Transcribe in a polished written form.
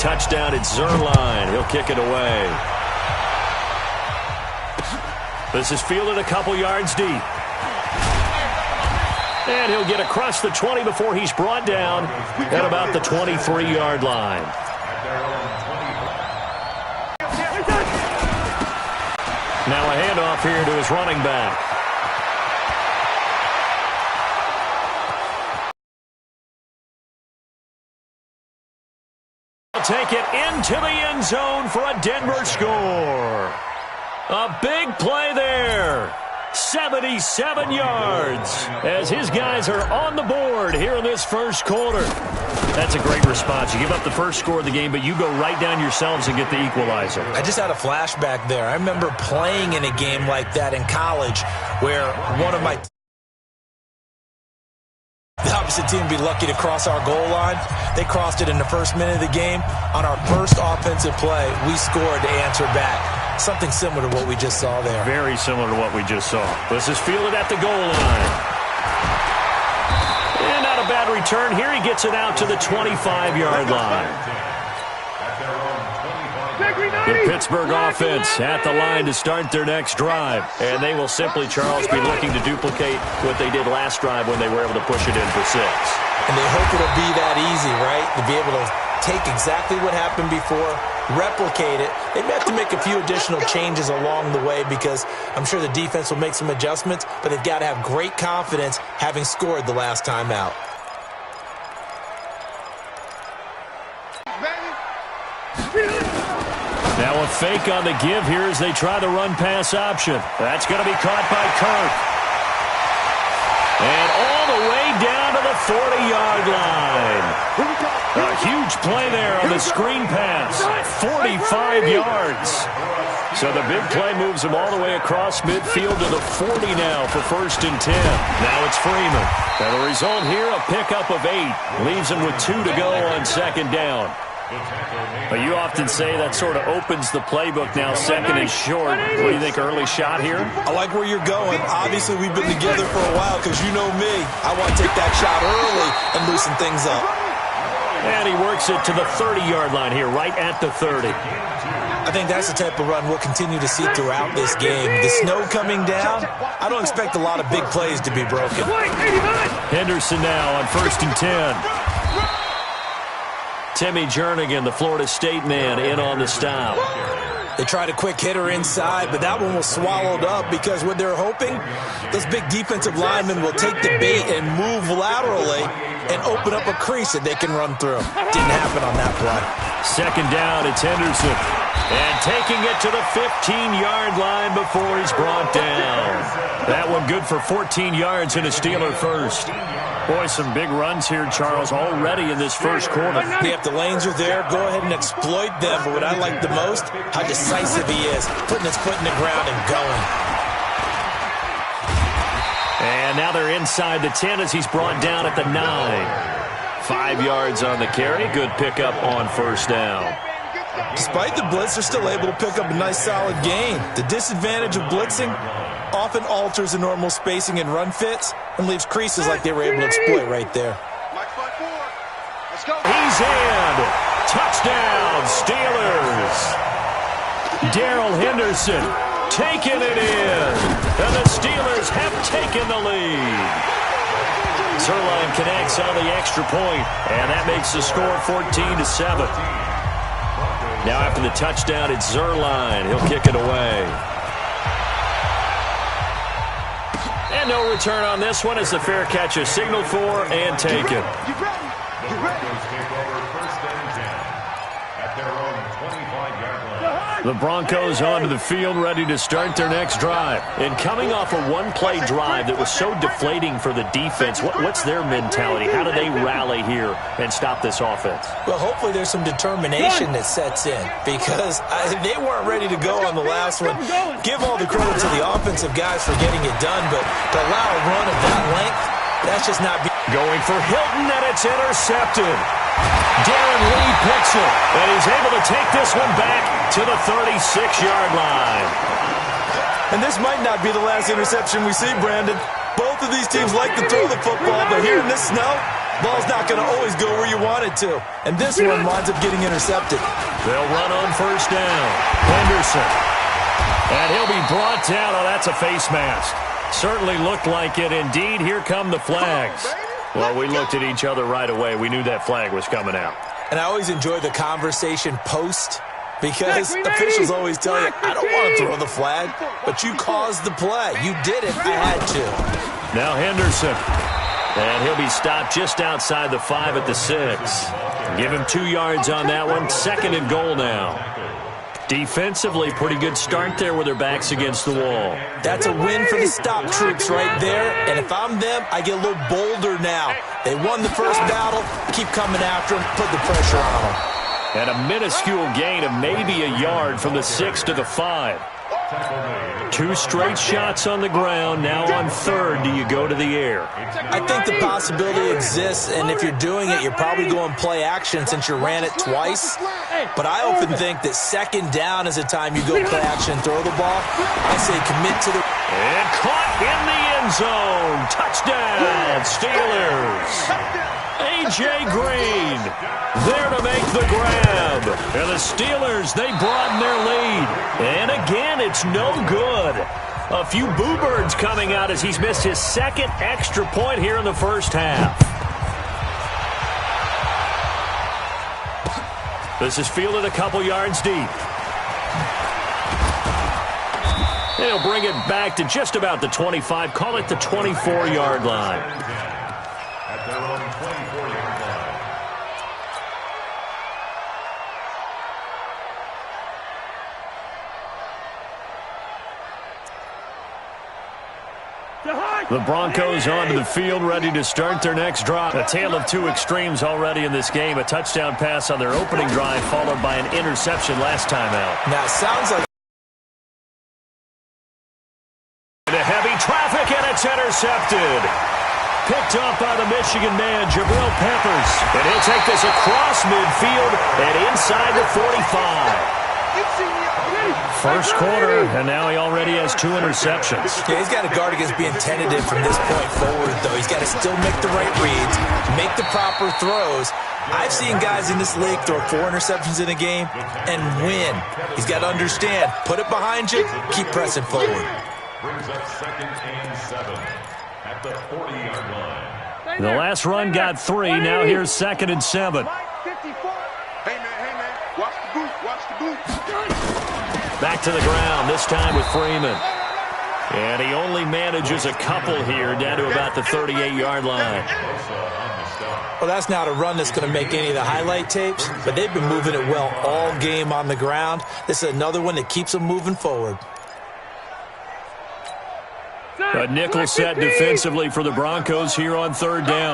Touchdown at Zerline. He'll kick it away. This is fielded a couple yards deep. And he'll get across the 20 before he's brought down at about the 23-yard line. Now a handoff here to his running back. Take it into the end zone for a Denver score. A big play there. 77 yards as his guys are on the board here in this first quarter. That's a great response. You give up the first score of the game, but you go right down yourselves and get the equalizer. I just had a flashback there. I remember playing in a game like that in college where one of my the opposite team would be lucky to cross our goal line. They crossed it in the first minute of the game. On our first offensive play, we scored to answer back. Something similar to what we just saw there. Very similar to what we just saw. This is fielded at the goal line. And not a bad return here. He gets it out to the 25-yard line. The Pittsburgh offense at the line to start their next drive. And they will simply, Charles, be looking to duplicate what they did last drive when they were able to push it in for 6. And they hope it'll be that easy, right? To be able to take exactly what happened before, replicate it. They may have to make a few additional changes along the way because I'm sure the defense will make some adjustments, but they've got to have great confidence having scored the last time out. Now a fake on the give here as they try the run-pass option. That's going to be caught by Kirk. And all the way down to the 40-yard line. A huge play there on the screen pass. 45 yards. So the big play moves him all the way across midfield to the 40 now for 1st and 10. Now it's Freeman. And the result here, a pickup of 8. Leaves him with 2 to go on 2nd down. But you often say that sort of opens the playbook now, 2nd and short. What do you think, early shot here? I like where you're going. Obviously, we've been together for a while because you know me. I want to take that shot early and loosen things up. And he works it to the 30-yard line here, right at the 30. I think that's the type of run we'll continue to see throughout this game. The snow coming down, I don't expect a lot of big plays to be broken. Henderson now on 1st and 10. Timmy Jernigan, the Florida State man, in on the stop. They tried a quick hitter inside, but that one was swallowed up because what they're hoping, those big defensive linemen will take the bait and move laterally and open up a crease that they can run through. Didn't happen on that play. 2nd down, it's Henderson. And taking it to the 15-yard line before he's brought down. That one good for 14 yards and a Steeler first. Boy, some big runs here, Charles, already in this first quarter. Yeah, if the lanes are there, go ahead and exploit them. But what I like the most, how decisive he is, putting his foot in the ground and going. And now they're inside the 10 as he's brought down at the 9. 5 yards on the carry. Good pickup on 1st down. Despite the blitz, they're still able to pick up a nice solid gain. The disadvantage of blitzing often alters the normal spacing and run fits and leaves creases like they were able to exploit right there. He's in. Touchdown, Steelers. Darrell Henderson taking it in. And the Steelers have taken the lead. Zerline connects on the extra point, and that makes the score 14-7. Now after the touchdown, it's Zerline. He'll kick it away. And no return on this one as the fair catch is signaled for and taken. The Broncos onto the field, ready to start their next drive. And coming off a one-play drive that was so deflating for the defense, what's their mentality? How do they rally here and stop this offense? Well, hopefully there's some determination that sets in because they weren't ready to go on the last one. Give all the credit to the offensive guys for getting it done, but to allow a run of that length, that's just not going for Hilton, and it's intercepted. Darren Lee picks it, and he's able to take this one back to the 36-yard line. And this might not be the last interception we see, Brandon. Both of these teams like to throw the football, but here in this snow, Ball's not going to always go where you want it to. And this one winds up getting intercepted. They'll run on first down. Henderson. And he'll be brought down. Oh, that's a face mask. Certainly looked like it. Indeed, here come the flags. Well, we looked at each other right away. We knew that flag was coming out. And I always enjoy the conversation post, because officials always tell you, I don't want to throw the flag, but you caused the play. You did it. I had to. Now Henderson. And he'll be stopped just outside the 5 at the 6. Give him 2 yards on that one. 2nd and goal now. Defensively, pretty good start there with their backs against the wall. That's a win for the stop troops right there. And if I'm them, I get a little bolder now. They won the first battle. Keep coming after them. Put the pressure on them. And a minuscule gain of maybe a yard from the 6 to the 5. 2 straight shots on the ground. Now on 3rd, do you go to the air? I think the possibility exists, and if you're doing it, you're probably going play action since you ran it twice. But I often think that 2nd down is the time you go play action and throw the ball. I say commit to the... And caught in the end zone. Touchdown, Steelers. A.J. Green there to make the grab. And the Steelers, they broaden their lead. And again, it's no good. A few boo birds coming out as he's missed his 2nd extra point here in the first half. This is fielded a couple yards deep. They'll bring it back to just about the 25. Call it the 24-yard line. At their own 24-yard line. The Broncos onto the field, ready to start their next drive. A tale of 2 extremes already in this game. A touchdown pass on their opening drive, followed by an interception last time out. Now, it sounds like... The heavy traffic, and it's intercepted. Picked up by the Michigan man, Jabril Peppers. And he'll take this across midfield and inside the 45. First quarter, and now he already has 2 interceptions. Yeah, he's got to guard against being tentative from this point forward, though. He's got to still make the right reads, make the proper throws. I've seen guys in this league throw 4 interceptions in a game and win. He's got to understand, put it behind you, keep pressing forward. Brings up 2nd and 7 at the 40-yard line. The last run got 3. Now here's 2nd and 7. Hey, man, watch the boot, watch the boot. Back to the ground, this time with Freeman. And he only manages a couple here, down to about the 38-yard line. Well, that's not a run that's going to make any of the highlight tapes, but they've been moving it well all game on the ground. This is another one that keeps them moving forward. A nickel set defensively for the Broncos here on 3rd down.